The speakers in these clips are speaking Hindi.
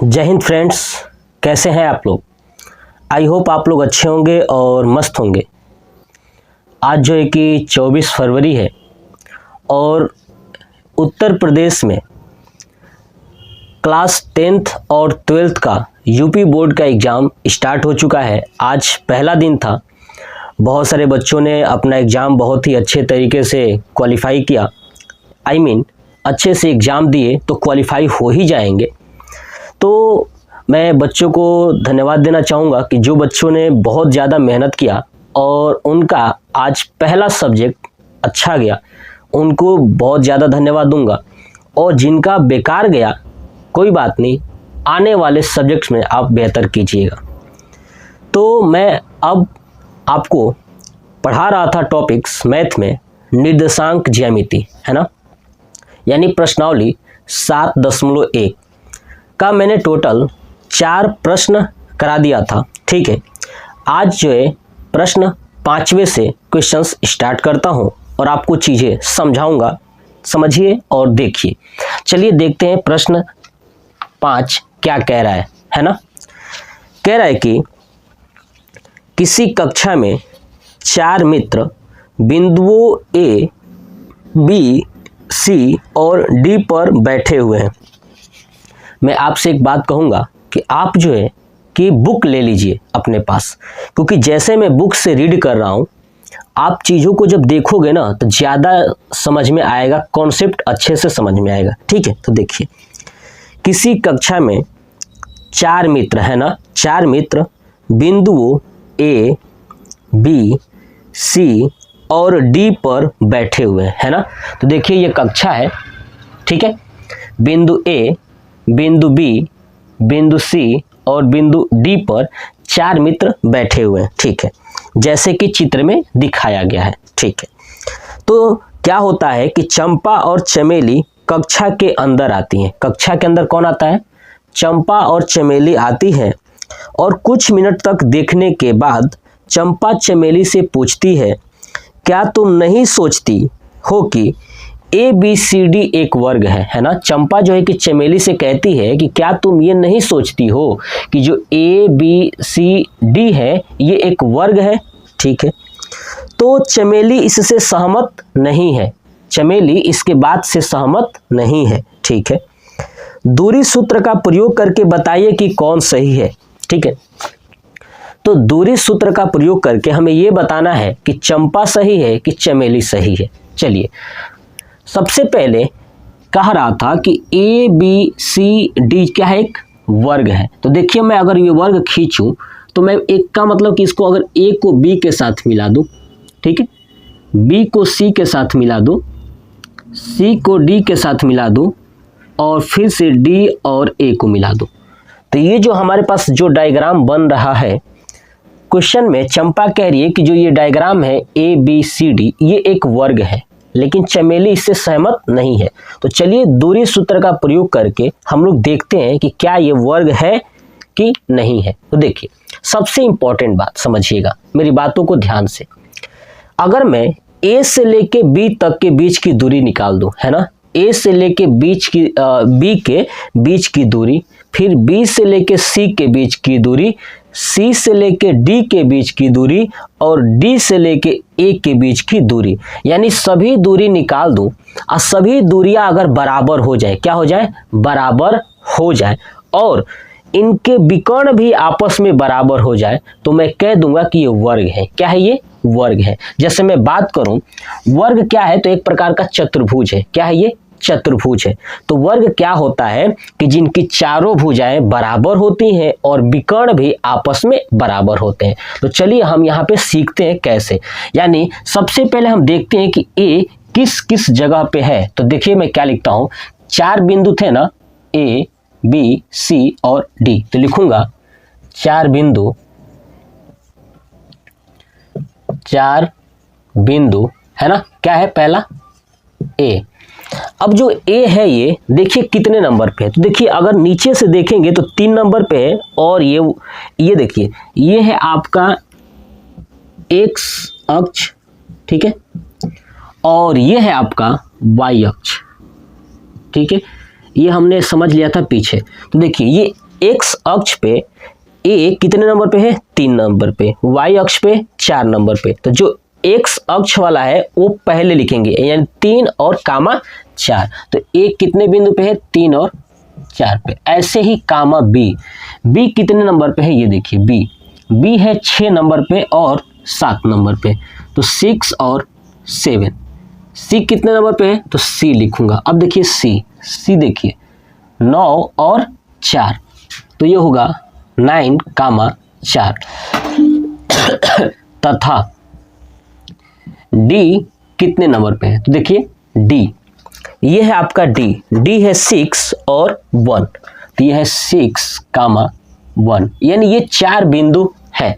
जय हिंद फ्रेंड्स, कैसे हैं आप लोग। आई होप आप लोग अच्छे होंगे और मस्त होंगे। आज जो है कि 24 फरवरी है और उत्तर प्रदेश में क्लास 10th और 12th का यूपी बोर्ड का एग्ज़ाम स्टार्ट हो चुका है। आज पहला दिन था। बहुत सारे बच्चों ने अपना एग्ज़ाम बहुत ही अच्छे तरीके से क्वालिफाई किया। अच्छे से एग्ज़ाम दिए तो क्वालिफाई हो ही जाएंगे। तो मैं बच्चों को धन्यवाद देना चाहूँगा कि जो बच्चों ने बहुत ज़्यादा मेहनत किया और उनका आज पहला सब्जेक्ट अच्छा गया, उनको बहुत ज़्यादा धन्यवाद दूंगा। और जिनका बेकार गया, कोई बात नहीं, आने वाले सब्जेक्ट्स में आप बेहतर कीजिएगा। तो मैं अब आपको पढ़ा रहा था टॉपिक्स मैथ में निर्देशांक ज्यामिति, है ना, यानी प्रश्नावली 7.1 का मैंने टोटल 4 प्रश्न करा दिया था। ठीक है, आज जो है प्रश्न 5वें से क्वेश्चंस स्टार्ट करता हूं और आपको चीज़ें समझाऊंगा। समझिए और देखिए। चलिए देखते हैं प्रश्न 5 क्या कह रहा है ना। कह रहा है कि किसी कक्षा में 4 मित्र बिंदुओं ए, बी, सी और डी पर बैठे हुए हैं। मैं आपसे एक बात कहूँगा कि आप जो है कि बुक ले लीजिए अपने पास, क्योंकि जैसे मैं बुक से रीड कर रहा हूँ, आप चीज़ों को जब देखोगे ना तो ज़्यादा समझ में आएगा, कॉन्सेप्ट अच्छे से समझ में आएगा। ठीक है, तो देखिए, किसी कक्षा में 4 मित्र है ना, 4 मित्र बिंदुओं ए, बी, सी और डी पर बैठे हुए हैं, है ना। तो देखिए ये कक्षा है। ठीक है, बिंदु ए, बिंदु बी, बिंदु सी और बिंदु डी पर 4 मित्र बैठे हुए हैं। ठीक है, जैसे कि चित्र में दिखाया गया है। ठीक है, तो क्या होता है कि चंपा और चमेली कक्षा के अंदर आती हैं। कक्षा के अंदर कौन आता है? चंपा और चमेली आती है और कुछ मिनट तक देखने के बाद चंपा चमेली से पूछती है, क्या तुम नहीं सोचती हो कि ए बी सी डी एक वर्ग है ना। चंपा जो है कि चमेली से कहती है कि क्या तुम ये नहीं सोचती हो कि जो ए बी सी डी है ये एक वर्ग है। ठीक है, तो चमेली इससे सहमत नहीं है। चमेली इसके बात से सहमत नहीं है। ठीक है, दूरी सूत्र का प्रयोग करके बताइए कि कौन सही है। ठीक है, तो दूरी सूत्र का प्रयोग करके हमें ये बताना है कि चंपा सही है कि चमेली सही है। चलिए, सबसे पहले कह रहा था कि ए बी सी डी क्या है? एक वर्ग है। तो देखिए, मैं अगर ये वर्ग खींचूं तो मैं एक का मतलब कि इसको अगर ए को बी के साथ मिला दूं, ठीक है, बी को सी के साथ मिला दूं, सी को डी के साथ मिला दूं और फिर से डी और ए को मिला दूं, तो ये जो हमारे पास जो डायग्राम बन रहा है, क्वेश्चन में चंपा कह रही है कि जो ये डायग्राम है ए बी सी डी ये एक वर्ग है, लेकिन चमेली इससे सहमत नहीं है। तो चलिए दूरी सूत्र का प्रयोग करके हम लोग देखते हैं कि क्या ये वर्ग है कि नहीं है। तो देखिए, सबसे इंपॉर्टेंट बात समझिएगा, मेरी बातों को ध्यान से। अगर मैं ए से लेके बी तक के बीच की दूरी निकाल दूं, है ना, ए से लेके बी के बीच की दूरी, फिर बी से लेके सी के बीच की दूरी, सी से लेके डी के बीच की दूरी और डी से लेके ए के बीच की दूरी, यानी सभी दूरी निकाल दूं और सभी दूरियां अगर बराबर हो जाए, क्या हो जाए? बराबर हो जाए, और इनके विकर्ण भी आपस में बराबर हो जाए, तो मैं कह दूंगा कि ये वर्ग है। क्या है? ये वर्ग है। जैसे मैं बात करूं, वर्ग क्या है? तो एक प्रकार का चतुर्भुज है। क्या है? ये चतुर्भुज है। तो वर्ग क्या होता है कि जिनकी चारों भुजाएं बराबर होती हैं और विकर्ण भी आपस में बराबर होते हैं। तो चलिए हम यहाँ पे सीखते हैं कैसे। यानी सबसे पहले हम देखते हैं कि ए किस किस जगह पे है। तो देखिए मैं क्या लिखता हूं, 4 बिंदु थे ना, ए बी सी और डी, तो लिखूंगा 4 बिंदु है ना। क्या है? पहला ए। अब जो ए है ये देखिए कितने नंबर पे है। तो देखिए अगर नीचे से देखेंगे तो 3 नंबर पे है, और ये देखिए ये है आपका एक्स अक्ष, ठीक है, और ये है आपका वाई अक्ष। ठीक है, ये हमने समझ लिया था पीछे। तो देखिए ये एक्स अक्ष पे ए कितने नंबर पे है, 3 नंबर पे, वाई अक्ष पे 4 नंबर पे। तो जो एक्स अक्ष वाला है वो पहले लिखेंगे, यानी 3 और कामा 4। तो ए कितने बिंदु पे है, 3 और 4 पे। ऐसे ही कामा बी, बी कितने नंबर पे है, ये देखिए बी है 6 नंबर पे और 7 नंबर पे। तो 6 और 7। सी कितने नंबर पे है, तो सी लिखूंगा। अब देखिए सी देखिए 9 और 4, तो ये होगा 9 कामा 4। तथा डी कितने नंबर पे है, तो देखिए डी, ये है आपका डी है 6 और 1, तो ये है 6 कामा 1, यानी ये 4 बिंदु है।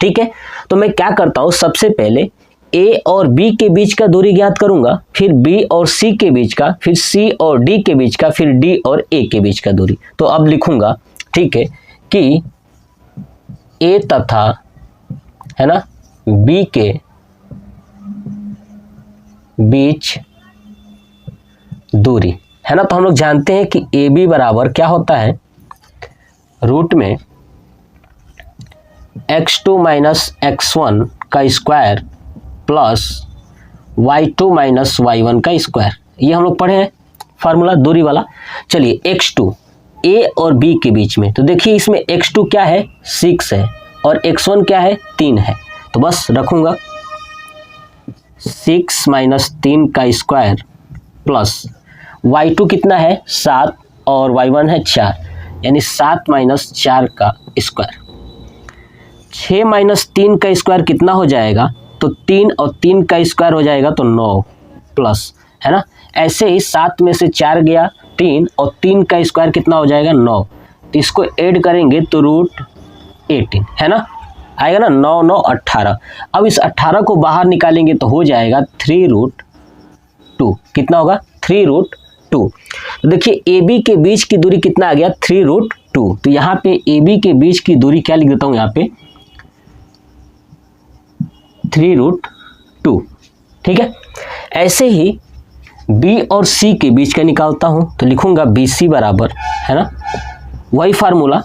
ठीक है, तो मैं क्या करता हूं, सबसे पहले ए और बी के बीच का दूरी ज्ञात करूंगा, फिर बी और सी के बीच का, फिर सी और डी के बीच का, फिर डी और ए के बीच का दूरी। तो अब लिखूंगा, ठीक है, कि ए तथा है ना बी के बीच दूरी है ना। तो हम लोग जानते हैं कि ए बी बराबर क्या होता है, रूट में x2 माइनस x1 का square plus y2 minus y1 का स्क्वायर। ये हम लोग पढ़े हैं फार्मूला दूरी वाला। चलिए x2 a और b के बीच में, तो देखिए इसमें x2 क्या है, 6 है, और x1 क्या है, 3 है। तो बस रखूंगा 6 माइनस 3 का स्क्वायर प्लस y2 कितना है, 7, और y1 है 4, यानी 7 माइनस 4 का स्क्वायर। 6 माइनस 3 का स्क्वायर कितना हो जाएगा, तो 3 और 3 का स्क्वायर हो जाएगा तो 9 प्लस, है ना। ऐसे ही 7 में से 4 गया 3, और 3 का स्क्वायर कितना हो जाएगा, 9। तो इसको ऐड करेंगे तो रूट 18 है ना, आएगा ना, 9 9 18। अब इस 18 को बाहर निकालेंगे तो हो जाएगा 3√2। कितना होगा, 3√2। तो देखिए ए बी के बीच की दूरी कितना आ गया, 3√2। तो यहाँ पे ए बी के बीच की दूरी क्या लिख देता हूँ, यहाँ पे 3√2। ठीक है, ऐसे ही बी और सी के बीच का निकालता हूं, तो लिखूंगा बी सी बराबर, है ना, वही फार्मूला।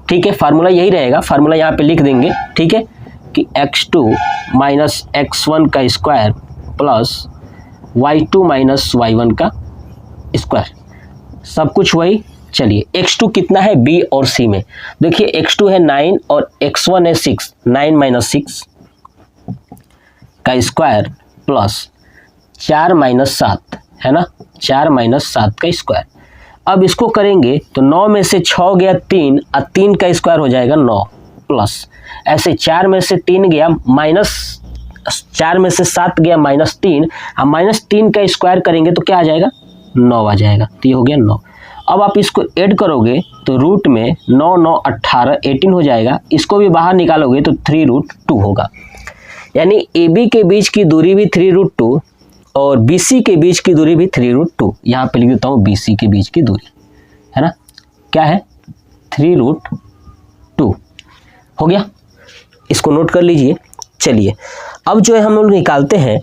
ठीक है, फार्मूला यही रहेगा, फार्मूला यहाँ पे लिख देंगे। ठीक है, कि x2 माइनस x1 का square plus y2 minus y1 का स्क्वायर, सब कुछ वही। चलिए x2 कितना है b और c में, देखिए x2 है 9 और x1 है 6, 9 माइनस 6 का स्क्वायर प्लस 4 माइनस 7, है ना, 4 माइनस 7 का स्क्वायर। अब इसको करेंगे तो 9 में से 6 गया 3, और 3 का स्क्वायर हो जाएगा 9 प्लस, ऐसे 4 में से 3 गया माइनस, 4 में से 7 गया -3, और -3 का स्क्वायर करेंगे तो क्या आ जाएगा, 9 आ जाएगा। तो ये हो गया 9। अब आप इसको ऐड करोगे तो रूट में 9 9 18 18 हो जाएगा। इसको भी बाहर निकालोगे तो 3√2 होगा, यानी ए बी के बीच की दूरी भी 3√2 और बी सी के बीच की दूरी भी 3√2। यहाँ पे लिख देता हूँ बी सी के बीच की दूरी, है ना, क्या है, 3√2 हो गया। इसको नोट कर लीजिए। चलिए अब जो है हम लोग निकालते हैं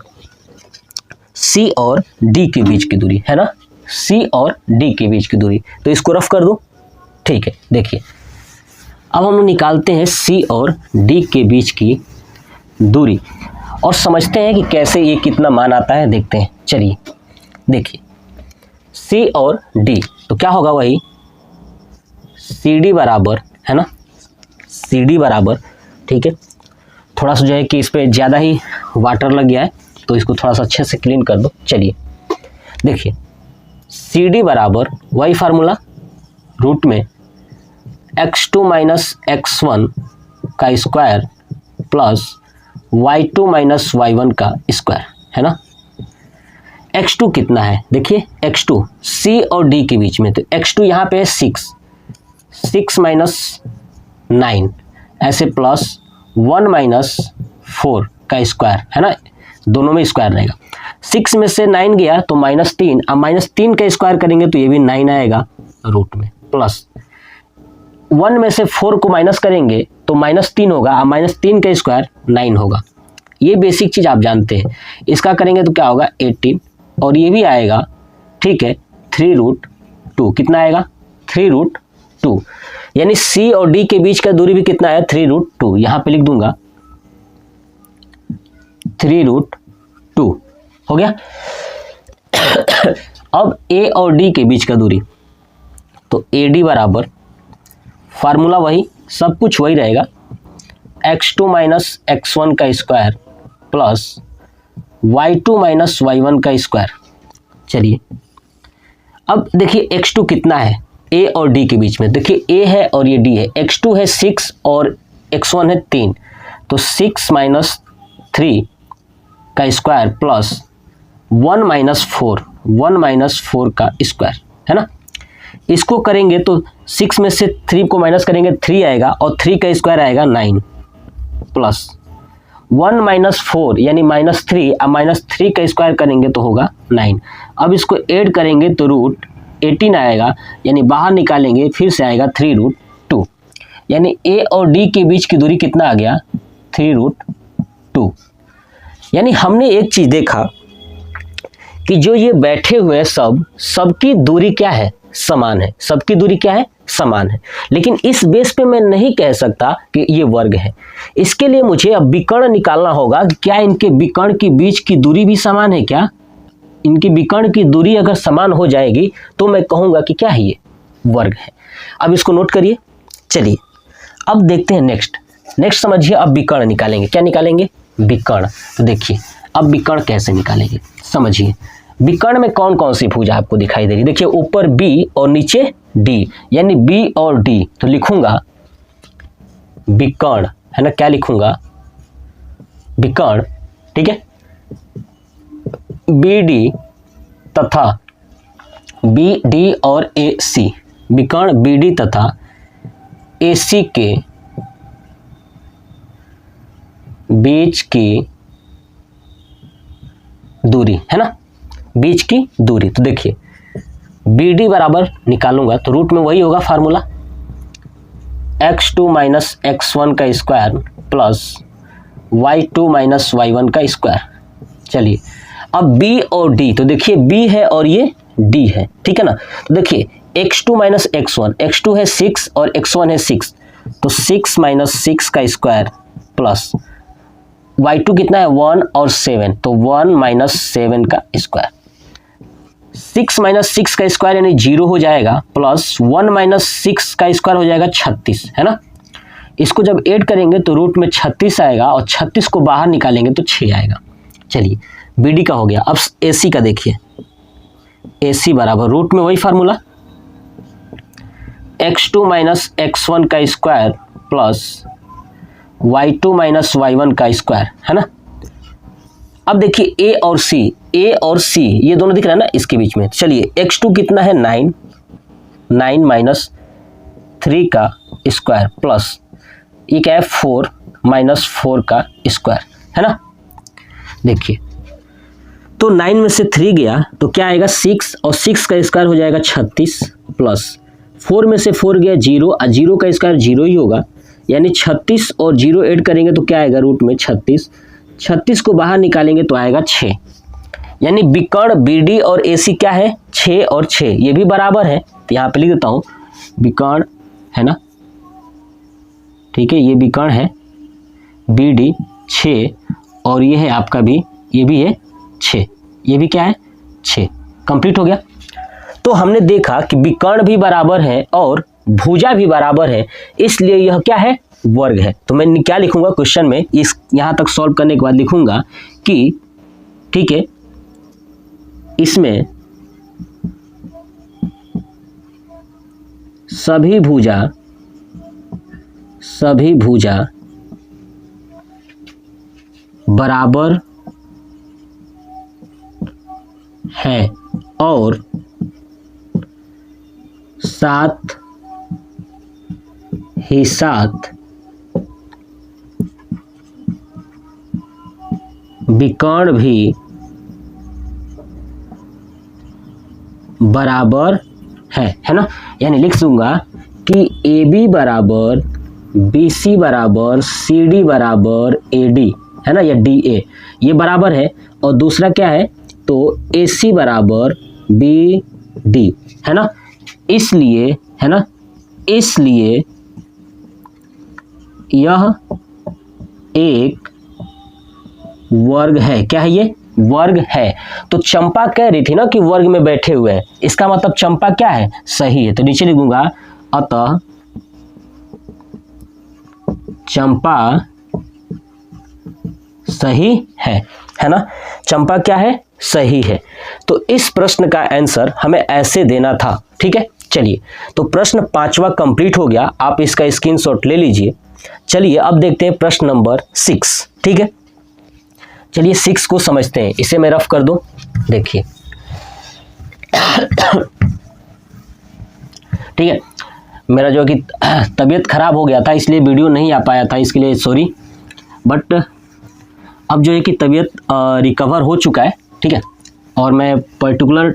सी और डी के बीच की दूरी, है ना, सी और डी के बीच की दूरी। तो इसको रफ कर दो। ठीक है, देखिए अब हम लोग निकालते हैं सी और डी के बीच की दूरी और समझते हैं कि कैसे ये कितना मान आता है, देखते हैं। चलिए देखिए सी और डी, तो क्या होगा, वही सी डी बराबर, है ना, सी डी बराबर, ठीक है, थोड़ा सा जो है कि इस पर ज़्यादा ही वाटर लग गया है तो इसको थोड़ा सा अच्छे से क्लीन कर दो। चलिए देखिए सी डी बराबर वही फार्मूला, रूट में x2 माइनस x1 का square plus y2 minus y1 का स्क्वायर, है ना। x2 कितना है, देखिए x2 c और d के बीच में, तो x2 यहाँ पे है 6 माइनस 9, ऐसे प्लस 1 माइनस 4 का स्क्वायर, है ना, दोनों में स्क्वायर रहेगा। 6 में से 9 गया तो -3, अब -3 का स्क्वायर करेंगे तो ये भी 9 आएगा रूट में, प्लस 1 में से 4 को माइनस करेंगे तो -3 होगा, अब -3 का स्क्वायर 9 होगा। ये बेसिक चीज़ आप जानते हैं। इसका करेंगे तो क्या होगा 18, और ये भी आएगा, ठीक है, 3√2, कितना आएगा 3√2। 2, यानी सी और डी के बीच का दूरी भी कितना है 3√2। यहां पे लिख दूंगा 3√2 हो गया। अब ए और डी के बीच का दूरी, तो ए डी बराबर फार्मूला वही, सब कुछ वही रहेगा, x2 माइनस x1 का square plus y2 minus y1 का स्क्वायर। चलिए अब देखिए x2 कितना है a और d के बीच में, देखिए a है और ये d है, x2 है 6 और x1 है 3, तो 6 माइनस 3 का स्क्वायर प्लस 1 माइनस 4 का स्क्वायर, है ना। इसको करेंगे तो 6 में से 3 को माइनस करेंगे 3 आएगा और 3 का स्क्वायर आएगा 9 प्लस 1 माइनस 4 यानी -3, अब -3 का स्क्वायर करेंगे तो होगा 9। अब इसको ऐड करेंगे तो √18 आएगा, यानी बाहर निकालेंगे फिर से आएगा 3√2, यानी ए और डी के बीच की दूरी कितना आ गया 3√2। यानी हमने एक चीज देखा कि जो ये बैठे हुए सबकी दूरी क्या है, समान है, सबकी दूरी क्या है, समान है। लेकिन इस बेस पे मैं नहीं कह सकता कि ये वर्ग है। इसके लिए मुझे अब विकर्ण निकालना होगा कि क्या इनके विकर्ण के बीच की दूरी भी समान है, क्या इनकी विकर्ण की दूरी अगर समान हो जाएगी तो मैं कहूँगा कि क्या है, ये वर्ग है। अब इसको नोट करिए। चलिए अब देखते हैं नेक्स्ट समझिए। अब विकर्ण निकालेंगे, क्या निकालेंगे, विकर्ण। तो देखिए अब विकर्ण कैसे निकालेंगे, समझिए। विकर्ण में कौन कौन सी भुजा आपको दिखाई दे रही, देखिए ऊपर b और नीचे d, यानी b और d, तो लिखूंगा विकर्ण, है ना, क्या लिखूंगा, विकर्ण, ठीक है। BD तथा BD और AC, विकर्ण BD तथा AC के बीच की दूरी, है ना, बीच की दूरी। तो देखिए BD बराबर निकालूंगा तो रूट में वही होगा फार्मूला, x2 माइनस x1 का square plus y2 minus y1 का स्क्वायर। चलिए अब B और D, तो देखिए B है और ये D है, ठीक है ना। तो देखिए x2 माइनस x1, x2 है 6 और x1 है 6, तो 6 माइनस 6 का स्क्वायर प्लस y2 कितना है 1 और 7, तो 1 माइनस 7 का स्क्वायर। 6 माइनस 6 का स्क्वायर यानी 0 हो जाएगा, प्लस 1 माइनस 6 का स्क्वायर हो जाएगा 36, है ना। इसको जब ऐड करेंगे तो रूट में 36 आएगा और 36 को बाहर निकालेंगे तो 6 आएगा। चलिए BD का हो गया। अब AC का देखिए, AC बराबर रूट में वही फार्मूला, x2 माइनस x1 का square plus y2 minus y1 का स्क्वायर, है ना। अब देखिए A और C ये दोनों दिख रहा है ना इसके बीच में। चलिए x2 कितना है 9 माइनस 3 का स्क्वायर प्लस ये क्या है 4 माइनस 4 का स्क्वायर, है ना। देखिए तो 9 में से 3 गया तो क्या आएगा 6 और 6 का स्क्वायर हो जाएगा 36 प्लस 4 में से 4 गया 0 और 0 का स्क्वायर 0 ही होगा, यानी 36 और 0 ऐड करेंगे तो क्या आएगा रूट में 36 को बाहर निकालेंगे तो आएगा 6। यानी विकर्ण BD और AC क्या है 6 और 6, ये भी बराबर है, तो यहाँ पे लिख देता हूँ विकर्ण, है ना, ठीक है। ये विकर्ण है BD 6 और ये है आपका भी, ये भी है 6, ये भी क्या है 6, कंप्लीट हो गया। तो हमने देखा कि विकर्ण भी बराबर है और भुजा भी बराबर है, इसलिए यह क्या है वर्ग है। तो मैं क्या लिखूंगा क्वेश्चन में, इस यहाँ तक सॉल्व करने के बाद लिखूंगा कि ठीक है इसमें सभी भुजा बराबर है और साथ ही साथ विकर्ण भी बराबर है ना। यानी लिख दूंगा कि AB बराबर BC बराबर CD बराबर AD, है ना, या DA ये बराबर है, और दूसरा क्या है तो AC बराबर BD, है ना। इसलिए, है ना, इसलिए यह एक वर्ग है। क्या है ये? वर्ग है। तो चंपा कह रही थी ना कि वर्ग में बैठे हुए हैं, इसका मतलब चंपा क्या है? सही है। तो नीचे लिखूंगा अतः चंपा सही है ना? चंपा क्या है? सही है। तो इस प्रश्न का आंसर हमें ऐसे देना था। ठीक है, चलिए तो प्रश्न 5वां कंप्लीट हो गया। आप इसका स्क्रीनशॉट ले लीजिए। चलिए अब देखते हैं प्रश्न नंबर 6। ठीक है, चलिए 6 को समझते हैं। इसे मैं रफ कर दूं, देखिए। ठीक है, मेरा जो कि तबीयत खराब हो गया था इसलिए वीडियो नहीं आ पाया था, इसके लिए सॉरी। बट अब जो है कि तबीयत रिकवर हो चुका है। ठीक है, और मैं पर्टिकुलर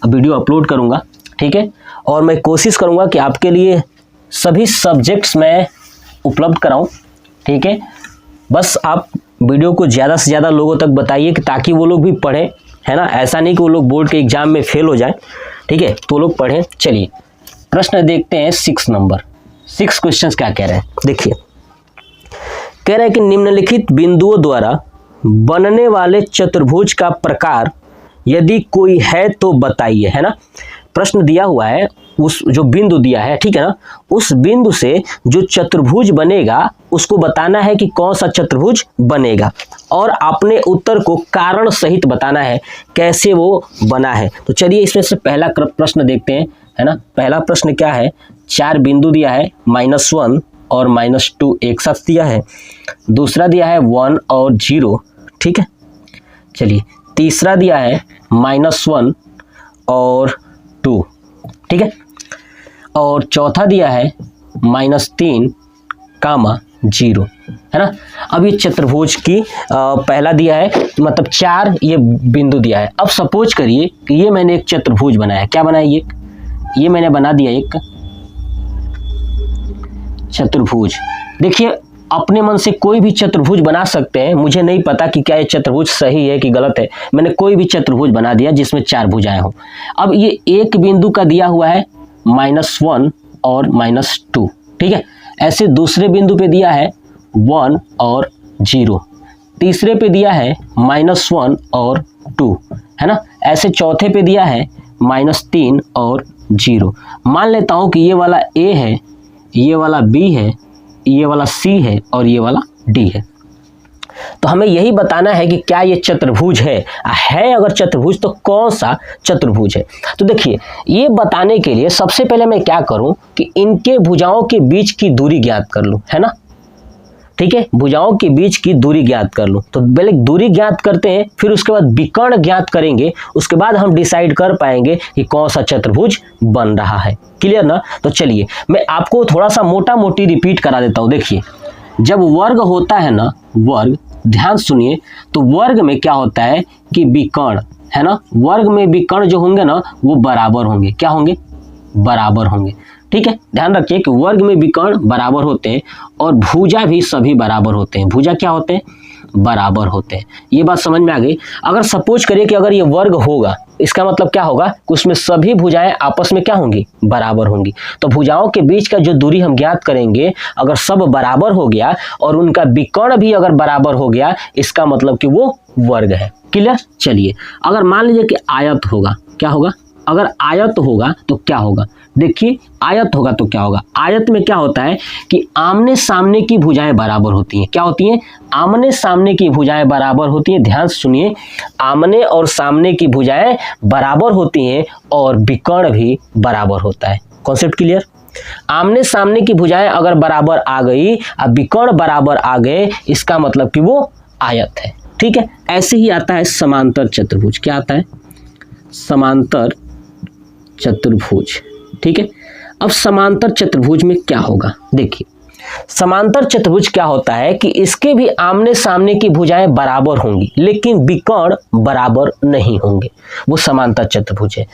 वीडियो अपलोड करूंगा। ठीक है, और मैं कोशिश करूंगा कि आपके लिए सभी सब्जेक्ट्स में उपलब्ध कराऊं। ठीक है, बस आप वीडियो को ज़्यादा से ज़्यादा लोगों तक बताइए कि ताकि वो लोग भी पढ़ें, है ना? ऐसा नहीं कि वो लोग बोर्ड के एग्जाम में फेल हो जाएं। ठीक है, तो लोग पढ़ें। चलिए प्रश्न देखते हैं 6 नंबर। 6 क्वेश्चंस क्या कह रहे हैं, देखिए। कह रहे हैं कि निम्नलिखित बिंदुओं द्वारा बनने वाले चतुर्भुज का प्रकार यदि कोई है तो बताइए, है ना? प्रश्न दिया हुआ है, उस जो बिंदु दिया है, ठीक है ना, उस बिंदु से जो चतुर्भुज बनेगा उसको बताना है कि कौन सा चतुर्भुज बनेगा, और आपने उत्तर को कारण सहित बताना है कैसे वो बना है। तो चलिए इसमें से पहला प्रश्न देखते हैं, है ना। पहला प्रश्न क्या है? 4 बिंदु दिया है, -1 और -2 एक साथ दिया है। दूसरा दिया है 1 और 0। ठीक है, चलिए तीसरा दिया है -1 और 2। ठीक है, और चौथा दिया है -3, 0, है ना। अब ये चतुर्भुज की पहला दिया है, मतलब 4 ये बिंदु दिया है। अब सपोज करिए कि ये मैंने एक चतुर्भुज बनाया। क्या बनाया? ये मैंने बना दिया एक चतुर्भुज। देखिए अपने मन से कोई भी चतुर्भुज बना सकते हैं। मुझे नहीं पता कि क्या ये चतुर्भुज सही है कि गलत है। मैंने कोई भी चतुर्भुज बना दिया जिसमें 4 भुजाएं हो। अब ये एक बिंदु का दिया हुआ है -1 और -2। ठीक है, ऐसे दूसरे बिंदु पे दिया है 1 और 0, तीसरे पे दिया है -1 और 2, है ना। ऐसे चौथे पे दिया है -3 और 0। मान लेता हूं कि ये वाला A है, ये वाला B है, ये वाला C है और ये वाला D है। तो हमें यही बताना है कि क्या ये चतुर्भुज है अगर चतुर्भुज तो कौन सा चतुर्भुज है। तो देखिए ये बताने के लिए सबसे पहले मैं क्या करूं कि इनके भुजाओं के बीच की दूरी ज्ञात कर लूं, है ना। ठीक है, भुजाओं के बीच की दूरी ज्ञात कर लूं। तो पहले दूरी ज्ञात करते हैं, फिर उसके बाद विकर्ण ज्ञात करेंगे, उसके बाद हम डिसाइड कर पाएंगे कि कौन सा चतुर्भुज बन रहा है। क्लियर ना। तो चलिए मैं आपको थोड़ा सा मोटा मोटी रिपीट करा देता हूं। देखिए जब वर्ग होता है ना, वर्ग, ध्यान सुनिए, तो वर्ग में क्या होता है कि विकर्ण, है ना। वर्ग में विकर्ण जो होंगे ना वो बराबर होंगे। क्या होंगे? बराबर होंगे। ठीक है, ध्यान रखिए कि वर्ग में विकर्ण बराबर होते हैं और भुजा भी सभी बराबर होते हैं। भुजा क्या होते हैं? बराबर होते हैं। ये बात समझ में आ गई। अगर सपोज करिए कि अगर ये वर्ग होगा, इसका मतलब क्या होगा कि उसमें सभी भुजाएं आपस में क्या होंगी? बराबर होंगी। तो भुजाओं के बीच का जो दूरी हम ज्ञात करेंगे, अगर सब बराबर हो गया और उनका विकर्ण भी अगर बराबर हो गया, इसका मतलब कि वो वर्ग है। क्लियर। चलिए अगर मान लीजिए कि आयत होगा, क्या होगा? अगर आयत होगा तो क्या होगा? देखिए आयत होगा तो क्या होगा? आयत में क्या होता है कि आमने सामने की भुजाएं बराबर होती हैं। क्या होती हैं? आमने सामने की भुजाएं बराबर होती हैं। ध्यान सुनिए, आमने और सामने की भुजाएं बराबर होती हैं और विकर्ण भी बराबर होता है। Concept clear. आमने सामने की भुजाएं अगर बराबर आ गई, अब विकर्ण बराबर आ गए, इसका मतलब कि वो आयत है। ठीक है, ऐसे ही आता है समांतर चतुर्भुज। क्या आता है? समांतर चतुर्भुज। ठीक है, अब समांतर चतुर्भुज में क्या होगा? देखिए समांतर चतुर्भुज क्या होता है कि इसके भी आमने सामने की भुजाएं बराबर होंगी लेकिन विकर्ण बराबर नहीं होंगे, वो समांतर चतुर्भुज है।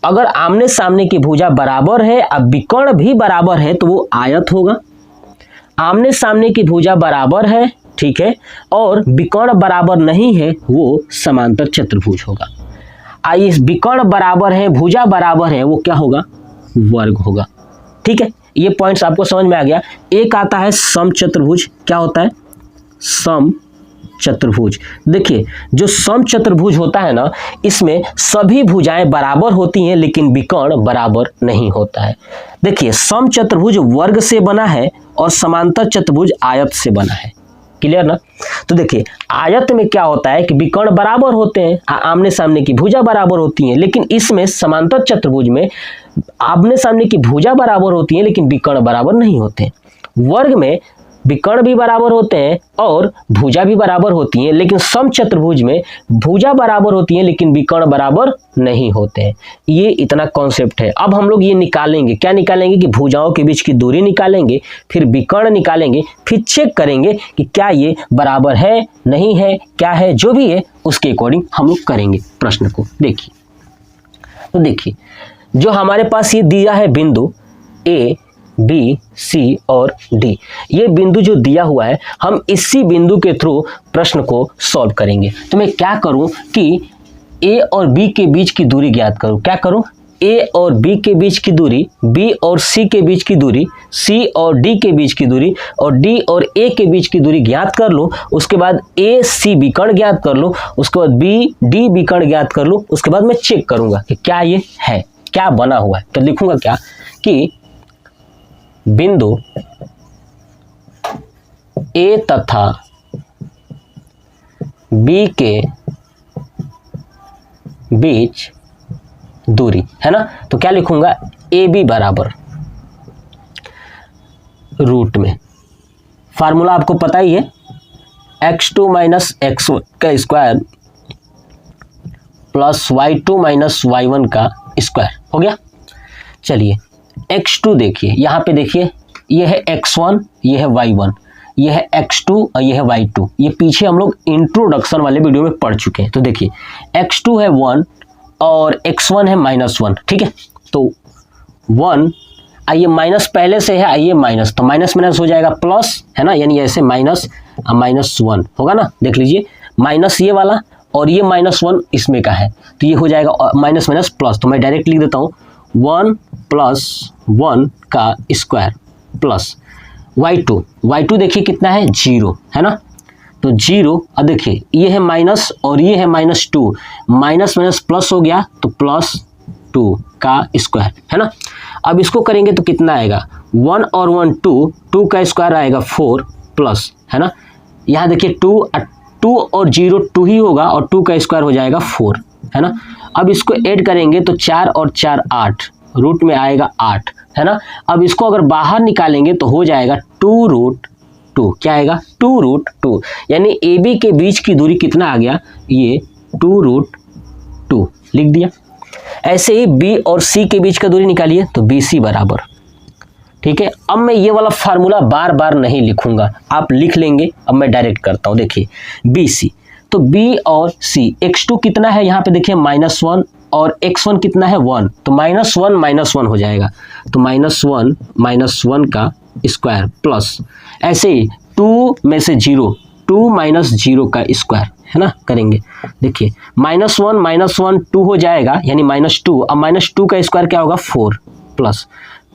अगर आमने सामने की भुजा बराबर है, अब विकर्ण भी बराबर है, तो वो आयत होगा। आमने सामने की भुजा बराबर है, ठीक है, और विकर्ण बराबर नहीं है, वो समांतर चतुर्भुज होगा। इस विकर्ण बराबर है, भुजा बराबर है, वो क्या होगा? वर्ग होगा। ठीक है, ये पॉइंट्स आपको समझ में आ गया। एक आता है समचतुर्भुज। क्या होता है? समचतुर्भुज। देखिए जो समचतुर्भुज होता है ना, इसमें सभी भुजाएं बराबर होती हैं लेकिन विकर्ण बराबर नहीं होता है। देखिए समचतुर्भुज वर्ग से बना है और समांतर चतुर्भुज आयत से बना है। क्लियर ना? तो देखिए आयत में क्या होता है कि विकर्ण बराबर होते हैं, आमने सामने की भुजा बराबर होती हैं, लेकिन इसमें समांतर चतुर्भुज में आमने सामने की भुजा बराबर होती हैं लेकिन विकर्ण बराबर नहीं होते। वर्ग में विकर्ण भी बराबर होते हैं और भुजा भी बराबर होती हैं, लेकिन समचतुर्भुज में भुजा बराबर होती हैं लेकिन विकर्ण बराबर नहीं होते हैं। ये इतना कॉन्सेप्ट है। अब हम लोग ये निकालेंगे, क्या निकालेंगे कि भुजाओं के बीच की दूरी निकालेंगे, फिर विकर्ण निकालेंगे, फिर चेक करेंगे कि क्या ये बराबर है, नहीं है, क्या है, जो भी है उसके अकॉर्डिंग हम लोग करेंगे प्रश्न को। देखिए तो देखिए जो हमारे पास ये दिया है बिंदु ए, बी, सी और डी, ये बिंदु जो दिया हुआ है, हम इसी बिंदु के थ्रू प्रश्न को सॉल्व करेंगे। तो मैं क्या करूं कि ए और बी के बीच की दूरी ज्ञात करूं। क्या करूं? ए और बी के बीच की दूरी, बी और सी के बीच की दूरी, सी और डी के बीच की दूरी और डी और ए के बीच की दूरी ज्ञात कर लूं। उसके बाद ए सी विकर्ण ज्ञात कर लूं, उसके बाद बी डी विकर्ण ज्ञात कर लूं। उसके बाद मैं चेक करूंगा कि क्या ये है, क्या बना हुआ है। तो लिखूंगा क्या कि बिंदु ए तथा बी के बीच दूरी है ना, तो क्या लिखूंगा? ए बी बराबर रूट में फार्मूला आपको पता ही है, x2 माइनस x1 का square plus y2 minus y1 का स्क्वायर हो गया। चलिए x2 देखिए, यहाँ पे देखिए ये है x1, ये है y1, ये है x2 और ये है y2। ये पीछे हम लोग इंट्रोडक्शन वाले वीडियो में पढ़ चुके हैं। तो देखिए x2 है 1 और x1 है -1, ठीक है। तो 1, आइए माइनस पहले से है, आइए माइनस, तो माइनस माइनस हो जाएगा प्लस, है ना, यानी ऐसे -1 होगा ना। देख लीजिए माइनस ये वाला और ये -1 इसमें का है, तो ये हो जाएगा माइनस माइनस प्लस। तो मैं डायरेक्ट लिख देता हूँ 1 + 1 का स्क्वायर प्लस y2 देखिए कितना है 0, है ना। तो 0, अब देखिए ये है माइनस और ये है -2, माइनस माइनस प्लस हो गया तो +2 का स्क्वायर, है ना। अब इसको करेंगे तो कितना आएगा 1 और 1 2 का स्क्वायर आएगा 4 प्लस, है ना। यहाँ देखिए 2 और 0 2 ही होगा और 2 का स्क्वायर हो जाएगा 4, है ना। अब इसको ऐड करेंगे तो 4 और 4 8, रूट में आएगा 8, है ना। अब इसको अगर बाहर निकालेंगे तो हो जाएगा 2√2, क्या आएगा 2√2, यानी ए बी के बीच की दूरी कितना आ गया, ये 2√2 लिख दिया। ऐसे ही बी और सी के बीच का दूरी निकालिए तो बी सी बराबर, ठीक है। अब मैं ये वाला फार्मूला बार बार नहीं लिखूंगा, आप लिख लेंगे। अब मैं डायरेक्ट करता हूँ, देखिए बी सी, तो बी और सी, x2 कितना है यहाँ पे देखिए -1 और x1 कितना है 1, तो -1 हो जाएगा, तो -1 का स्क्वायर प्लस, ऐसे ही 2 में से 0, 2 - 0 का स्क्वायर, है ना, करेंगे। देखिए -1 2 हो जाएगा, यानी -2, अब -2 का स्क्वायर क्या होगा 4 प्लस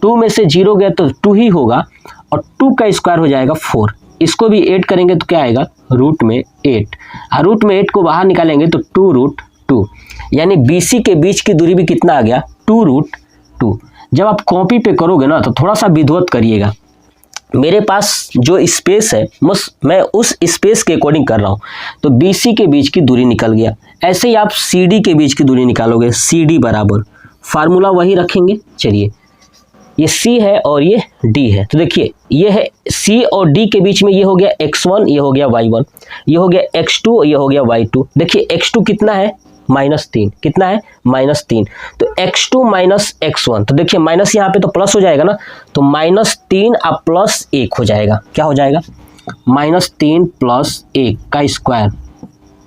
2 में से 0 गया तो 2 ही होगा और 2 का स्क्वायर हो जाएगा 4। इसको भी 8 करेंगे तो क्या आएगा रूट में 8, रूट में 8 को बाहर निकालेंगे तो 2√2, यानी BC के बीच की दूरी भी कितना आ गया 2√2। जब आप कॉपी पे करोगे ना तो थोड़ा सा विधिवत करिएगा। मेरे पास जो स्पेस है मैं उस स्पेस के अकॉर्डिंग कर रहा हूँ, तो BC के बीच की दूरी निकल गया। ऐसे ही आप CD के बीच की दूरी निकालोगे, CD बराबर फार्मूला वही रखेंगे। चलिए ये C है और ये D है, तो देखिए ये है C और D के बीच में, ये हो गया x1, ये हो गया y1, ये हो गया x2, ये हो गया y2। देखिए x2 कितना है -3, कितना है -3, तो x2 - x1, तो देखिए माइनस यहाँ पे तो प्लस हो जाएगा ना, तो -3 अब +1 हो जाएगा, क्या हो जाएगा -3 + 1 का स्क्वायर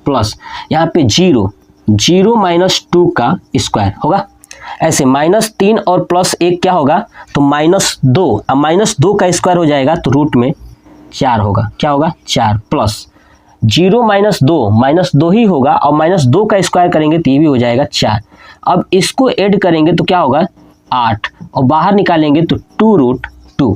प्लस यहाँ पे 0 -2 का स्क्वायर होगा। ऐसे -3 और +1 क्या होगा तो -2, अब -2 का स्क्वायर हो जाएगा तो रूट में 4 होगा, क्या होगा 4 प्लस 0 - 2 ही होगा और -2 का स्क्वायर करेंगे तो ये भी हो जाएगा 4। अब इसको ऐड करेंगे तो क्या होगा 8 और बाहर निकालेंगे तो 2,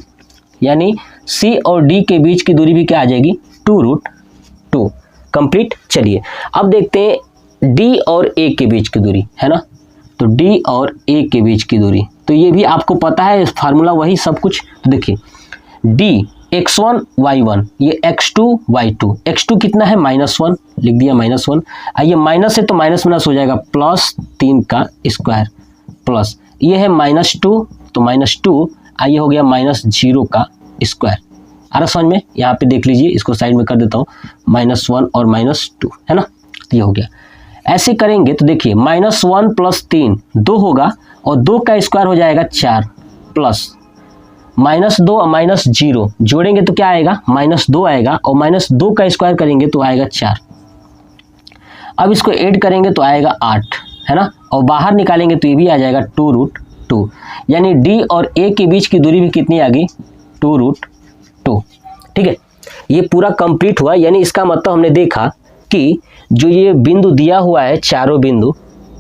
यानी C और D के बीच की दूरी भी क्या आ जाएगी 2√2। कंप्लीट। चलिए अब देखते हैं D और A के बीच की दूरी, है ना। तो D और A के बीच की दूरी, तो ये भी आपको पता है फार्मूला वही सब कुछ। तो देखिए D x1 y1, ये x2 y2, x2 कितना है -1, लिख दिया -1। आइए माइनस है तो माइनस माइनस हो जाएगा +3 का स्क्वायर प्लस ये है -2 तो -2, आइए हो गया -0 का स्क्वायर। आ रहा समझ में। यहाँ पे देख लीजिए, इसको साइड में कर देता हूँ, -1 और -2, है ना। तो ये हो गया। ऐसे करेंगे तो देखिए -1 + 3 2 होगा और 2 का स्क्वायर हो जाएगा 4 प्लस -2 और -0 जोड़ेंगे तो क्या आएगा -2 आएगा और -2 का स्क्वायर करेंगे तो आएगा 4। अब इसको ऐड करेंगे तो आएगा 8, है ना। और बाहर निकालेंगे तो ये भी आ जाएगा 2√2, यानी D और A के बीच की दूरी भी कितनी आ गई 2√2। ठीक है, ये पूरा कंप्लीट हुआ। यानी इसका मतलब हमने देखा कि जो ये बिंदु दिया हुआ है, चारों बिंदु,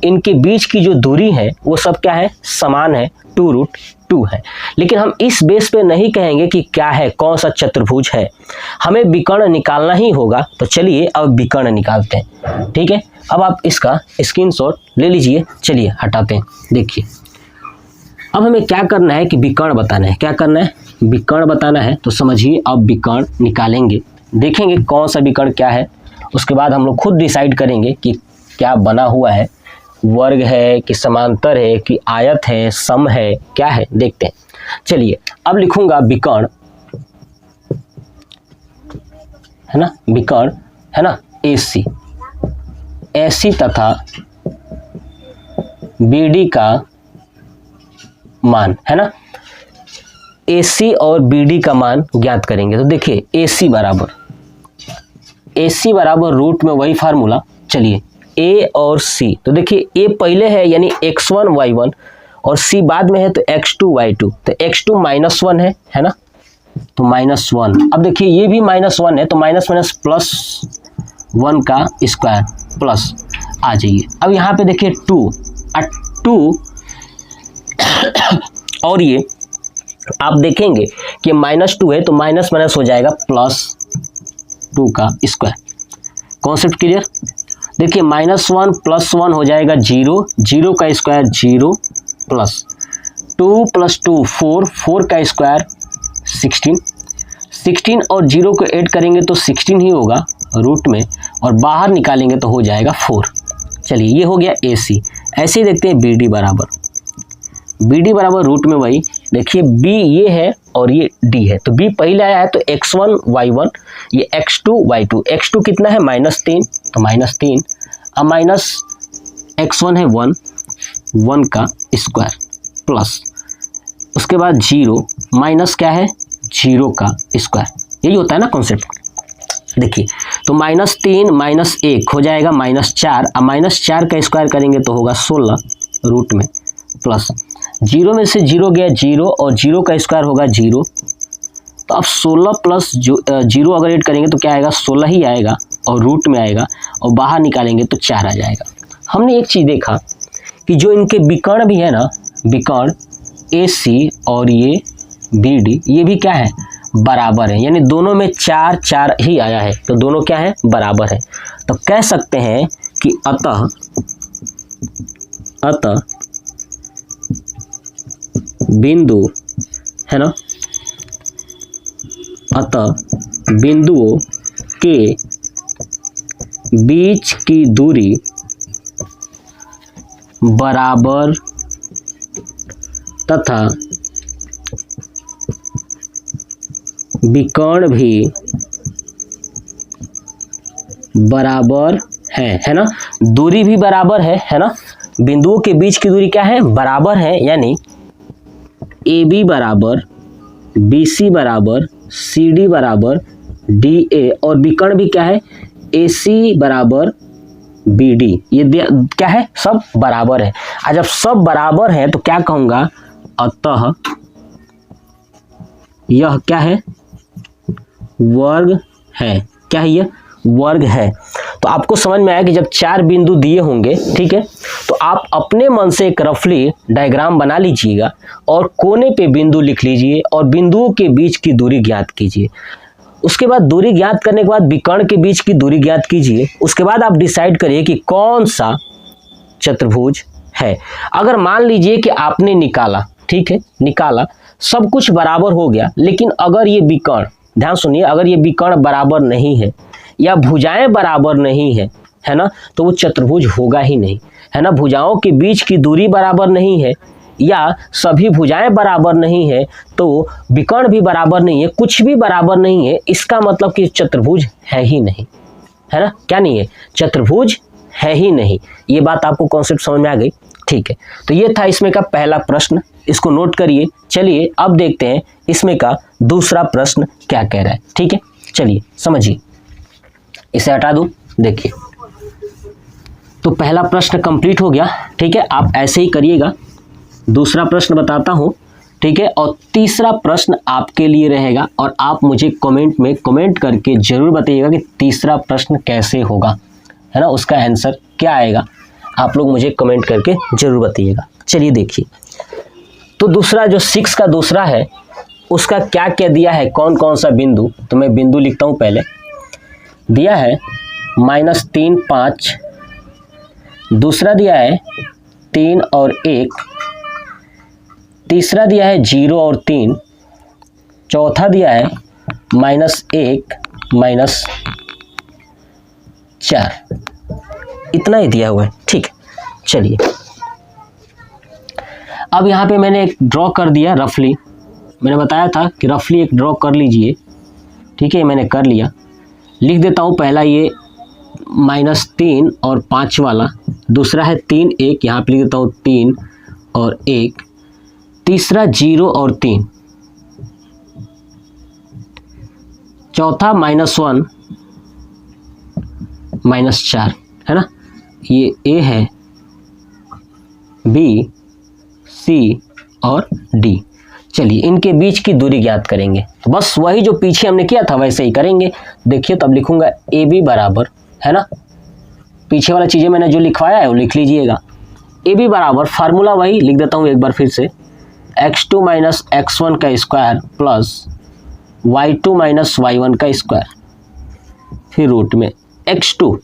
इनके बीच की जो दूरी है वो सब क्या है, समान है, 2√2 है। लेकिन हम इस बेस पे नहीं कहेंगे कि क्या है, कौन सा चतुर्भुज है, हमें विकर्ण निकालना ही होगा। तो चलिए अब विकर्ण निकालते हैं। ठीक है, अब आप इसका स्क्रीनशॉट ले लीजिए। चलिए हटाते हैं। देखिए अब हमें क्या करना है कि विकर्ण बताना है। क्या करना है, विकर्ण बताना है। तो समझिए अब विकर्ण निकालेंगे, देखेंगे कौन सा विकर्ण क्या है, उसके बाद हम लोग खुद डिसाइड करेंगे कि क्या बना हुआ है, वर्ग है कि समांतर है कि आयत है, सम है, क्या है, देखते हैं। चलिए अब लिखूंगा विकर्ण, है ना, विकर्ण, है ना, AC, AC तथा BD का मान, है ना। AC और BD का मान ज्ञात करेंगे। तो देखिए AC बराबर रूट में वही फार्मूला। चलिए A और C, तो देखिए A पहले है यानी x1 y1 और C बाद में है तो x2 y2, तो x2 -1 है ना, तो -1। अब देखिए ये भी -1 है तो माइनस माइनस +1 का स्क्वायर प्लस आ जाइए। अब यहाँ पे देखिए 2 और ये आप देखेंगे कि -2 है तो माइनस माइनस हो जाएगा +2 का स्क्वायर। Concept clear. देखिए -1 + 1 हो जाएगा 0, 0 का स्क्वायर 0 प्लस 2 + 2 4 का स्क्वायर 16 और 0 को ऐड करेंगे तो 16 ही होगा रूट में, और बाहर निकालेंगे तो हो जाएगा 4। चलिए ये हो गया AC। ऐसे ही देखते हैं BD बराबर रूट में वही। देखिए B ये है और ये D है, तो B पहले आया है तो x1 y1, ये x2 y2, x2 कितना है -3 तो -3, अब माइनस x1 है 1 का स्क्वायर प्लस उसके बाद 0 माइनस क्या है 0 का स्क्वायर, यही होता है ना कॉन्सेप्ट। देखिए तो -3 -1 हो जाएगा -4, अब -4 का स्क्वायर करेंगे तो होगा 16 रूट में प्लस 0 में से 0 गया 0 और 0 का स्क्वायर होगा 0, तो अब 16 प्लस 0 अगर ऐड करेंगे तो क्या आएगा 16 ही आएगा और रूट में आएगा और बाहर निकालेंगे तो 4 आ जाएगा। हमने एक चीज़ देखा कि जो इनके विकर्ण भी है ना, विकर्ण AC और ये BD, ये भी क्या है बराबर है, यानी दोनों में 4 ही आया है, तो दोनों क्या है बराबर है। तो कह सकते हैं कि अतः बिंदु, है ना, अतः बिंदुओं के बीच की दूरी बराबर तथा विकर्ण भी बराबर है ना, दूरी भी बराबर है ना, बिंदुओं के बीच की दूरी क्या है बराबर है, यानी AB बराबर BC बराबर CD बराबर DA, और विकर्ण भी क्या है AC बराबर BD, ये क्या है सब बराबर है। आज जब सब बराबर है तो क्या कहूँगा, अतः यह क्या है वर्ग है। क्या है ये वर्ग है। तो आपको समझ में आया कि जब 4 बिंदु दिए होंगे, ठीक है, तो आप अपने मन से एक रफली डायग्राम बना लीजिएगा और कोने पे बिंदु लिख लीजिए और बिंदुओं के बीच की दूरी ज्ञात कीजिए। उसके बाद दूरी ज्ञात करने के बाद विकर्ण के बीच की दूरी ज्ञात कीजिए। उसके बाद आप डिसाइड करिए कि कौन सा चतुर्भुज है। अगर मान लीजिए कि आपने निकाला, ठीक है, निकाला, सब कुछ बराबर हो गया, लेकिन अगर ये विकर्ण, ध्यान सुनिए, अगर ये विकर्ण बराबर नहीं है या भुजाएं बराबर नहीं है ना, तो वो चतुर्भुज होगा ही नहीं, है ना। भुजाओं के बीच की दूरी बराबर नहीं है या सभी भुजाएं बराबर नहीं है तो विकर्ण भी बराबर नहीं है, कुछ भी बराबर नहीं है, इसका मतलब कि चतुर्भुज है ही नहीं, है ना। क्या नहीं है? चतुर्भुज है ही नहीं। ये बात आपको कॉन्सेप्ट समझ में आ गई? ठीक है, तो ये था इसमें का पहला प्रश्न, इसको नोट करिए। चलिए अब देखते हैं इसमें का दूसरा प्रश्न क्या कह रहा है। ठीक है, चलिए समझिए, इसे हटा दूं। देखिए, तो पहला प्रश्न कंप्लीट हो गया, ठीक है, आप ऐसे ही करिएगा। दूसरा प्रश्न बताता हूं, ठीक है, और तीसरा प्रश्न आपके लिए रहेगा और आप मुझे कमेंट में कमेंट करके जरूर बताइएगा कि तीसरा प्रश्न कैसे होगा, है ना, उसका आंसर क्या आएगा, आप लोग मुझे कमेंट करके जरूर बताइएगा। चलिए देखिए, तो दूसरा जो 6 का दूसरा है उसका क्या क्या दिया है, कौन कौन सा बिंदु, तो मैं बिंदु लिखता हूं। पहले दिया है -3, 5, दूसरा दिया है 3 और 1, तीसरा दिया है 0 और 3, चौथा दिया है -1, -4, इतना ही दिया हुआ है। ठीक, चलिए अब यहाँ पे मैंने एक ड्रॉ कर दिया रफली, मैंने बताया था कि रफली एक ड्रॉ कर लीजिए, ठीक है, मैंने कर लिया। लिख देता हूँ पहला ये -3 और 5 वाला, दूसरा है 3, 1, यहाँ पे लिख देता हूँ 3 और 1, तीसरा 0 और 3, चौथा -1, -4, है ना। ये A है, B, C और D। चलिए इनके बीच की दूरी ज्ञात करेंगे, तो बस वही जो पीछे हमने किया था वैसे ही करेंगे। देखिए, तब लिखूंगा AB बराबर, है ना, पीछे वाला चीज़ें मैंने जो लिखवाया है वो लिख लीजिएगा। AB बराबर फार्मूला वही लिख देता हूँ एक बार फिर से, x2 - x1 का स्क्वायर प्लस y2 - y1 का स्क्वायर, फिर रूट में x2।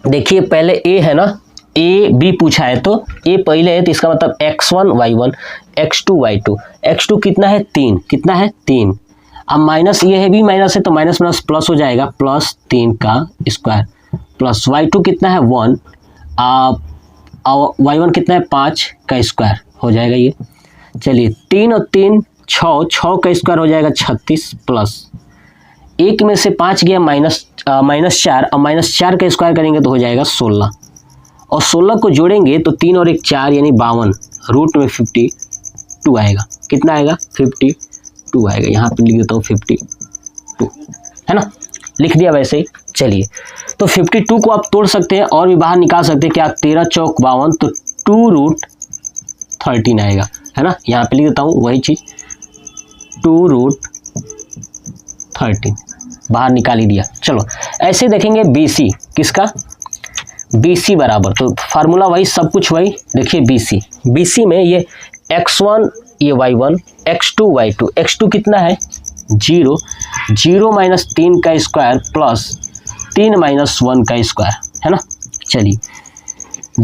देखिए पहले A है ना, A B पूछा है तो A पहले है, तो इसका मतलब x1 y1, x2 y2, x2 कितना है 3, कितना है 3, अब माइनस ये है भी माइनस है तो माइनस माइनस प्लस हो जाएगा, +3 का स्क्वायर प्लस y2 कितना है 1, y1 कितना है 5 का स्क्वायर हो जाएगा ये। चलिए 3 और 3 6, 6 का स्क्वायर हो जाएगा 36 प्लस 1 में से 5 गया -4, अब -4 का स्क्वायर करेंगे तो हो जाएगा 16, और 16 को जोड़ेंगे तो 3 और 1 4 यानी 52, रूट में 52 आएगा। कितना आएगा? 52 आएगा। यहाँ पे लिख देता हूँ 52, है ना, लिख दिया वैसे ही। चलिए, तो 52 को आप तोड़ सकते हैं और भी बाहर निकाल सकते हैं। क्या 13 चौक 52, तो 2√13 आएगा, है ना। यहाँ पे लिख देता हूँ वही चीज़, 2√13 बाहर निकाल ही दिया। चलो ऐसे देखेंगे BC, किसका? BC बराबर, तो फार्मूला वही, सब कुछ वही। देखिए BC में ये x1 ये y1, x2 y2, x2 कितना है 0, 0 - 3 का स्क्वायर प्लस 3 - 1 का स्क्वायर, है ना। चलिए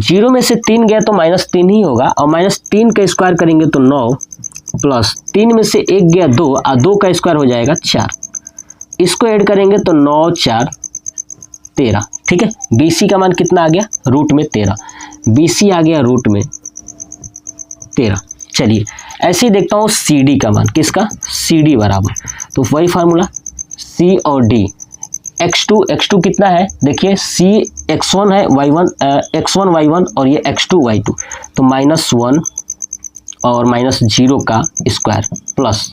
0 में से 3 गया तो -3 ही होगा, और -3 का स्क्वायर करेंगे तो 9 प्लस 3 में से 1 गया 2, और 2 का स्क्वायर हो जाएगा 4, इसको ऐड करेंगे तो 9 4 13। ठीक है, BC का मान कितना आ गया? रूट में 13, BC आ गया रूट में 13। चलिए ऐसे ही देखता हूँ CD का मान, किसका? CD बराबर, तो वही फार्मूला C और D, x2 कितना है? देखिए C x1 है, x1 y1 और ये x2 y2, तो -1 और -0 का स्क्वायर प्लस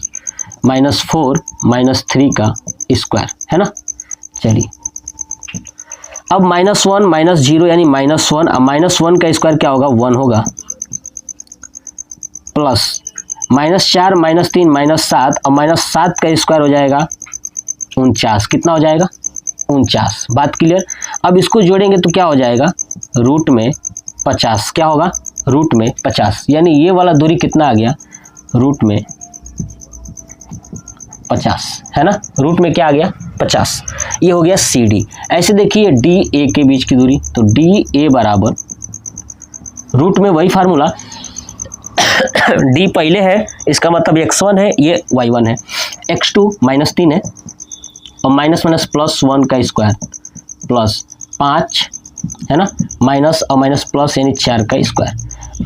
-4 -3 का स्क्वायर, है ना। चलिए अब -1 -0 यानी -1, अब -1 का स्क्वायर क्या होगा? 1 होगा, प्लस -4 -3 -7, और -7 का स्क्वायर हो जाएगा 49, कितना हो जाएगा? 49। बात क्लियर। अब इसको जोड़ेंगे तो क्या हो जाएगा, रूट में 50। क्या होगा, रूट में 50, यानी ये वाला दूरी कितना आ गया, रूट में 50 है ना, रूट में क्या आ गया 50। ये हो गया सी डी। ऐसे देखिए डी ए के बीच की दूरी, तो डी ए बराबर रूट में वही फार्मूला डी पहले है, इसका मतलब x1 है, ये y1 है, x2 -3 है और माइनस माइनस +1 का स्क्वायर प्लस 5 है ना, माइनस और माइनस प्लस यानी 4 का स्क्वायर।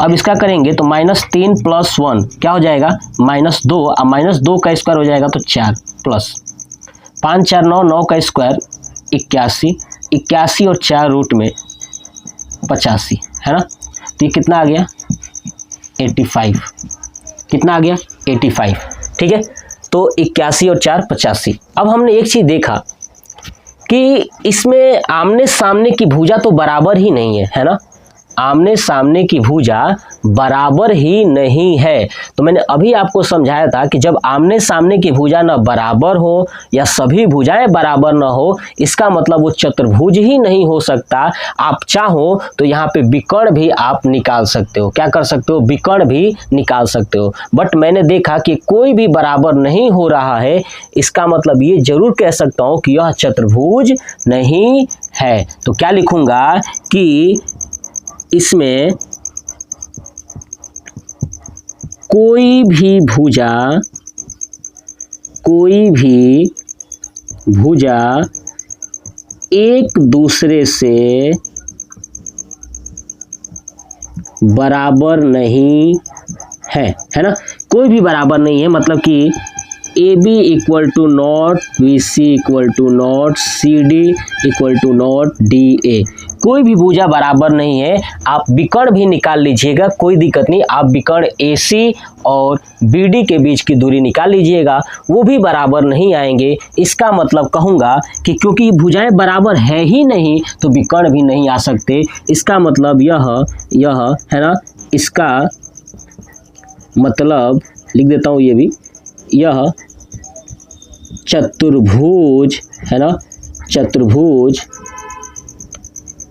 अब इसका करेंगे तो -3 + 1 क्या हो जाएगा, -2 और -2 का स्क्वायर हो जाएगा तो 4 प्लस 5 4 9, 9 का स्क्वायर 81, 81 और 4 रूट में 85 है ना, तो ये कितना आ गया 85। कितना आ गया 85, ठीक है। तो 81 और 4 85। अब हमने एक चीज़ देखा कि इसमें आमने सामने की भुजा तो बराबर ही नहीं है ना, आमने सामने की भुजा बराबर ही नहीं है। तो मैंने अभी आपको समझाया था कि जब आमने सामने की भुजा न बराबर हो या सभी भुजाएं बराबर न हो, इसका मतलब वो चतुर्भुज ही नहीं हो सकता। आप चाहो तो यहाँ पे विकर्ण भी आप निकाल सकते हो। क्या कर सकते हो, विकर्ण भी निकाल सकते हो। बट मैंने देखा कि कोई भी बराबर नहीं हो रहा है, इसका मतलब ये जरूर कह सकता हूँ कि यह चतुर्भुज नहीं है। तो क्या लिखूंगा कि इसमें कोई भी भुजा एक दूसरे से बराबर नहीं है ना, कोई भी बराबर नहीं है, मतलब कि A B equal to not B C equal to not C D equal to not D A, कोई भी भुजा बराबर नहीं है। आप विकर्ण भी निकाल लीजिएगा, कोई दिक्कत नहीं। आप विकर्ण ए सी और बी डी के बीच की दूरी निकाल लीजिएगा, वो भी बराबर नहीं आएंगे। इसका मतलब कहूँगा कि क्योंकि भुजाएं बराबर है ही नहीं तो विकर्ण भी नहीं आ सकते। इसका मतलब यह है ना, इसका मतलब लिख देता हूँ ये भी, यह चतुर्भुज है ना, चतुर्भुज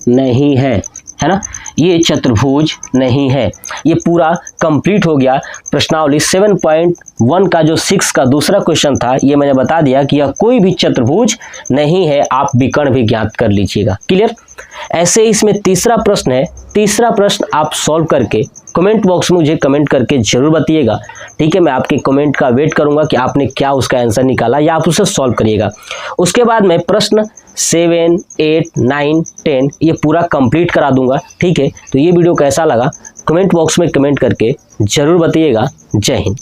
नहीं है ना, ये चतुर्भुज नहीं है। ये पूरा कंप्लीट हो गया प्रश्नावली 7.1 का जो 6 का दूसरा क्वेश्चन था, ये मैंने बता दिया कि यह कोई भी चतुर्भुज नहीं है। आप विकर्ण भी ज्ञात कर लीजिएगा। क्लियर। ऐसे ही इसमें तीसरा प्रश्न है, तीसरा प्रश्न आप सॉल्व करके कमेंट बॉक्स में मुझे कमेंट करके जरूर बताइएगा, ठीक है। मैं आपके कमेंट का वेट करूंगा कि आपने क्या उसका आंसर निकाला या आप उसे सॉल्व करिएगा। उसके बाद मैं प्रश्न 7, 8, 9, 10 ये पूरा कंप्लीट करा दूंगा, ठीक है। तो ये वीडियो कैसा लगा कमेंट बॉक्स में कमेंट करके जरूर बताइएगा। जय हिंद।